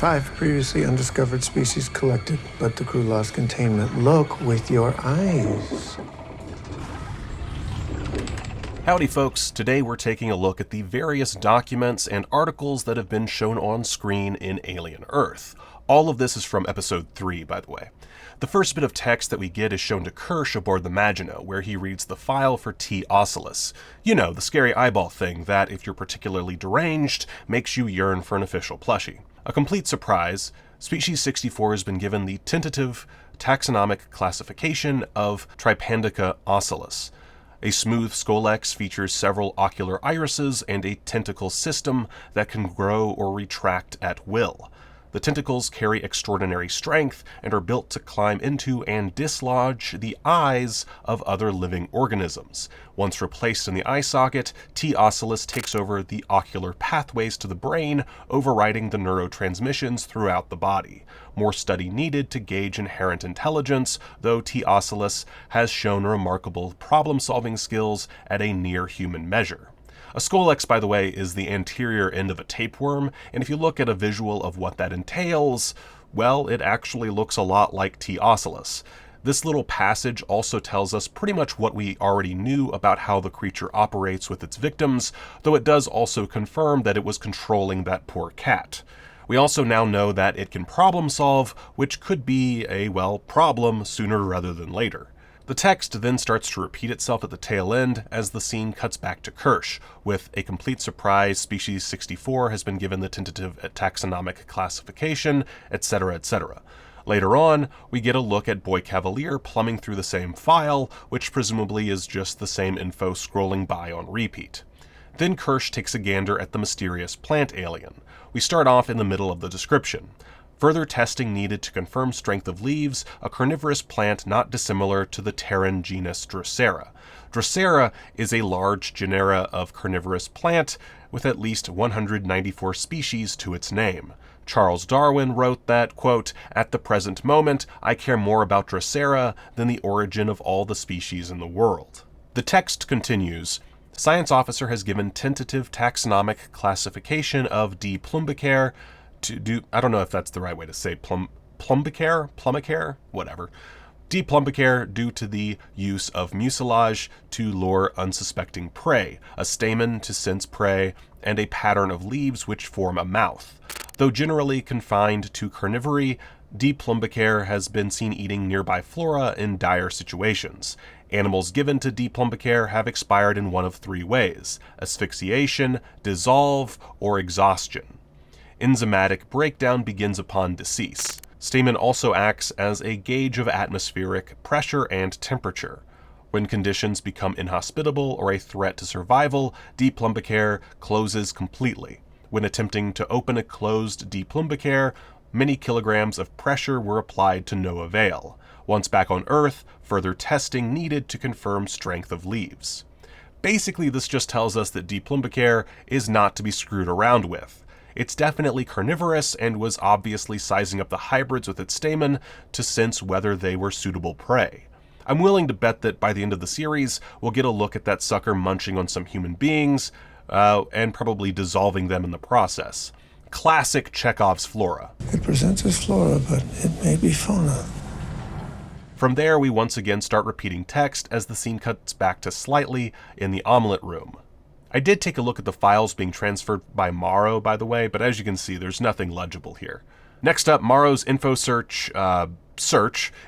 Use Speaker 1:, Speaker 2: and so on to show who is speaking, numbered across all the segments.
Speaker 1: 5 previously undiscovered species collected, but the crew lost containment. Look with your eyes.
Speaker 2: Howdy folks, today we're taking a look at the various documents and articles that have been shown on screen in Alien Earth. All of this is from episode 3, by the way. The first bit of text that we get is shown to Kirsch aboard the Maginot, where he reads the file for T. Ocelus. You know, the scary eyeball thing that, if you're particularly deranged, makes you yearn for an official plushie. A complete surprise, Species 64 has been given the tentative taxonomic classification of Trypandica ocelus. A smooth scolex features several ocular irises and a tentacle system that can grow or retract at will. The tentacles carry extraordinary strength and are built to climb into and dislodge the eyes of other living organisms. Once replaced in the eye socket, T. ocelus takes over the ocular pathways to the brain, overriding the neurotransmissions throughout the body. More study needed to gauge inherent intelligence, though T. ocelus has shown remarkable problem-solving skills at a near-human measure. A scolex, by the way, is the anterior end of a tapeworm, and if you look at a visual of what that entails, well, it actually looks a lot like T. ocelus. This little passage also tells us pretty much what we already knew about how the creature operates with its victims, though it does also confirm that it was controlling that poor cat. We also now know that it can problem solve, which could be a, well, problem sooner rather than later. The text then starts to repeat itself at the tail end as the scene cuts back to Kirsch. With a complete surprise, Species 64 has been given the tentative taxonomic classification, etc., etc. Later on, we get a look at Boy Cavalere plumbing through the same file, which presumably is just the same info scrolling by on repeat. Then Kirsch takes a gander at the mysterious plant alien. We start off in the middle of the description. Further testing needed to confirm strength of leaves, a carnivorous plant not dissimilar to the Terran genus Drosera. Drosera is a large genera of carnivorous plant with at least 194 species to its name. Charles Darwin wrote that, quote, "At the present moment, I care more about Drosera than the origin of all the species in the world." The text continues, "Science officer has given tentative taxonomic classification of D. plumbicare to do," I don't know if that's the right way to say plumbicare, whatever. D. plumbicare due to the use of mucilage to lure unsuspecting prey, a stamen to sense prey, and a pattern of leaves which form a mouth. Though generally confined to carnivory, D. plumbicare has been seen eating nearby flora in dire situations. Animals given to D. plumbicare have expired in one of 3 ways: asphyxiation, dissolve, or exhaustion. Enzymatic breakdown begins upon decease. Stamen also acts as a gauge of atmospheric pressure and temperature. When conditions become inhospitable or a threat to survival, D. plumbicare closes completely. When attempting to open a closed D. plumbicare, many kilograms of pressure were applied to no avail. Once back on Earth, further testing needed to confirm strength of leaves. Basically, this just tells us that D. plumbicare is not to be screwed around with. It's definitely carnivorous and was obviously sizing up the hybrids with its stamen to sense whether they were suitable prey. I'm willing to bet that by the end of the series, we'll get a look at that sucker munching on some human beings, and probably dissolving them in the process. Classic Chekhov's flora.
Speaker 1: It presents as flora, but it may be fauna.
Speaker 2: From there, we once again start repeating text as the scene cuts back to Slightly in the omelet room. I did take a look at the files being transferred by Morrow, by the way, but as you can see, there's nothing legible here. Next up, Morrow's info search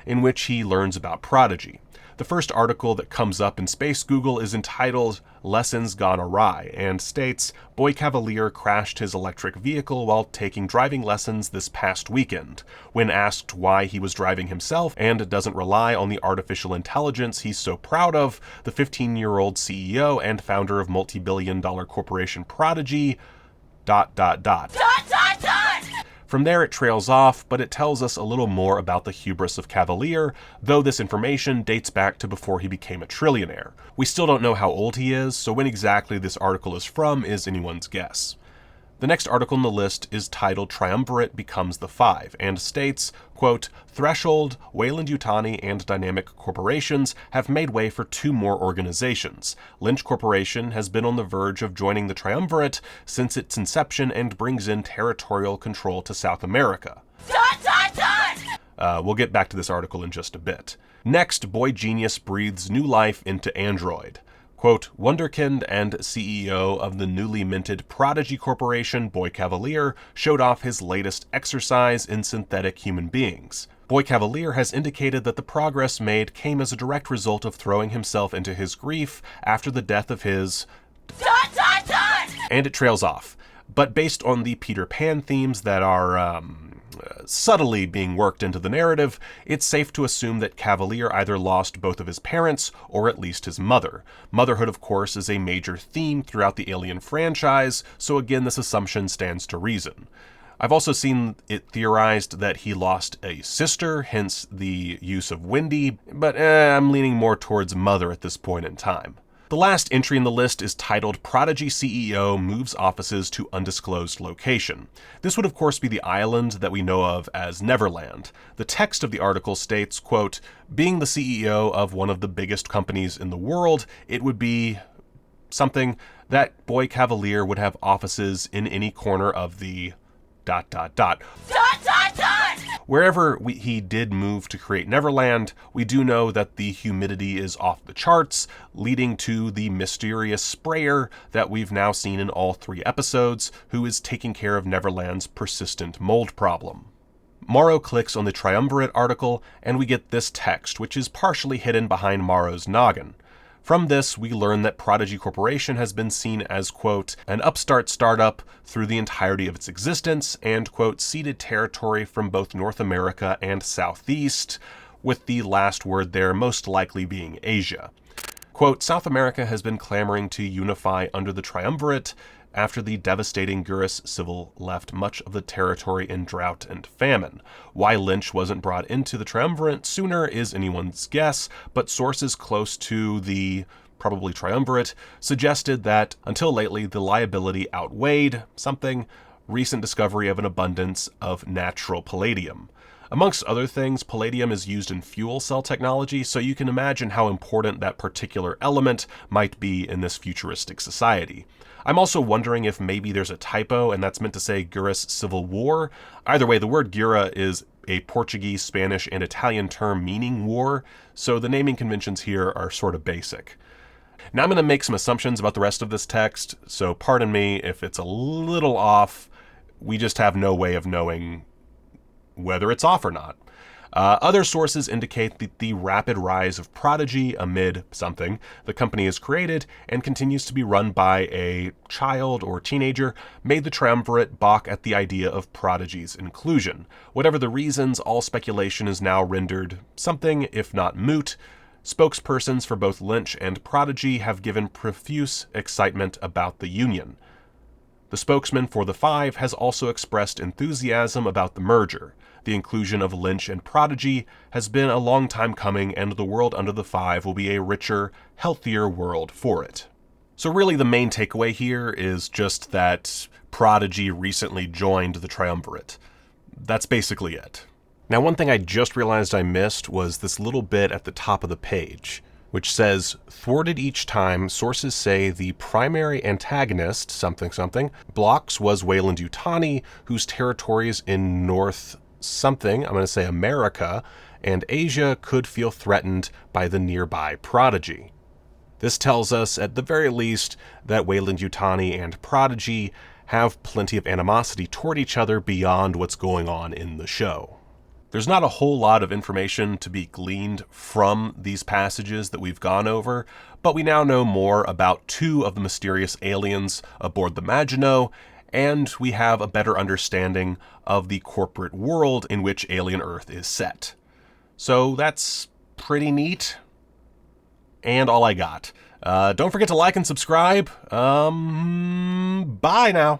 Speaker 2: in which he learns about Prodigy. The first article that comes up in Space Google is entitled Lessons Gone Awry and states, Boy Cavalere crashed his electric vehicle while taking driving lessons this past weekend. When asked why he was driving himself and doesn't rely on the artificial intelligence he's so proud of, the 15-year-old CEO and founder of multi-billion-dollar corporation Prodigy... From there it trails off, but it tells us a little more about the hubris of Cavalere, though this information dates back to before he became a trillionaire. We still don't know how old he is, so when exactly this article is from is anyone's guess. The next article in the list is titled Triumvirate Becomes the Five and states, quote, Threshold, Weyland-Yutani, and Dynamic Corporations have made way for two more organizations. Lynch Corporation has been on the verge of joining the Triumvirate since its inception and brings in territorial control to South America. We'll get back to this article in just a bit. Next, Boy Genius breathes new life into Android. Quote, Wunderkind and CEO of the newly minted Prodigy Corporation, Boy Cavalere, showed off his latest exercise in synthetic human beings. Boy Cavalere has indicated that the progress made came as a direct result of throwing himself into his grief after the death of his... And it trails off. But based on the Peter Pan themes that are, subtly being worked into the narrative, it's safe to assume that Cavalere either lost both of his parents or at least his mother. Motherhood, of course, is a major theme throughout the Alien franchise, so again, this assumption stands to reason. I've also seen it theorized that he lost a sister, hence the use of Wendy, but I'm leaning more towards mother at this point in time. The last entry in the list is titled Prodigy CEO Moves Offices to Undisclosed Location. This would of course be the island that we know of as Neverland. The text of the article states, quote, being the CEO of one of the biggest companies in the world, it would be something that Boy Cavalere would have offices in any corner of the ... Wherever he did move to create Neverland, we do know that the humidity is off the charts, leading to the mysterious sprayer that we've now seen in all 3 episodes, who is taking care of Neverland's persistent mold problem. Morrow clicks on the Triumvirate article, and we get this text, which is partially hidden behind Morrow's noggin. From this, we learn that Prodigy Corporation has been seen as, quote, an upstart startup through the entirety of its existence and, quote, ceded territory from both North America and Southeast, with the last word there most likely being Asia. Quote, South America has been clamoring to unify under the Triumvirate after the devastating Gurus Civil left much of the territory in drought and famine. Why Lynch wasn't brought into the Triumvirate sooner is anyone's guess, but sources close to the probably Triumvirate suggested that until lately the liability outweighed something, recent discovery of an abundance of natural palladium. Amongst other things, palladium is used in fuel cell technology, so you can imagine how important that particular element might be in this futuristic society. I'm also wondering if maybe there's a typo and that's meant to say Gurus Civil War. Either way, the word Gura is a Portuguese, Spanish, and Italian term meaning war, so the naming conventions here are sort of basic. Now I'm going to make some assumptions about the rest of this text, so pardon me if it's a little off. We just have no way of knowing whether it's off or not. Other sources indicate that the rapid rise of Prodigy amid something the company has created and continues to be run by a child or teenager made the Triumvirate balk at the idea of Prodigy's inclusion. Whatever the reasons, all speculation is now rendered something, if not moot. Spokespersons for both Lynch and Prodigy have given profuse excitement about the union. The spokesman for the Five has also expressed enthusiasm about the merger. The inclusion of Lynch and Prodigy has been a long time coming, and the world under the Five will be a richer, healthier world for it. So really the main takeaway here is just that Prodigy recently joined the Triumvirate. That's basically it. Now, one thing I just realized I missed was this little bit at the top of the page, which says, thwarted each time, sources say the primary antagonist, something something, blocks was Weyland-Yutani, whose territories in North something, I'm going to say America, and Asia could feel threatened by the nearby Prodigy. This tells us, at the very least, that Weyland-Yutani and Prodigy have plenty of animosity toward each other beyond what's going on in the show. There's not a whole lot of information to be gleaned from these passages that we've gone over, but we now know more about 2 of the mysterious aliens aboard the Maginot, and we have a better understanding of the corporate world in which Alien Earth is set. So that's pretty neat, and all I got. Don't forget to like and subscribe. Bye now.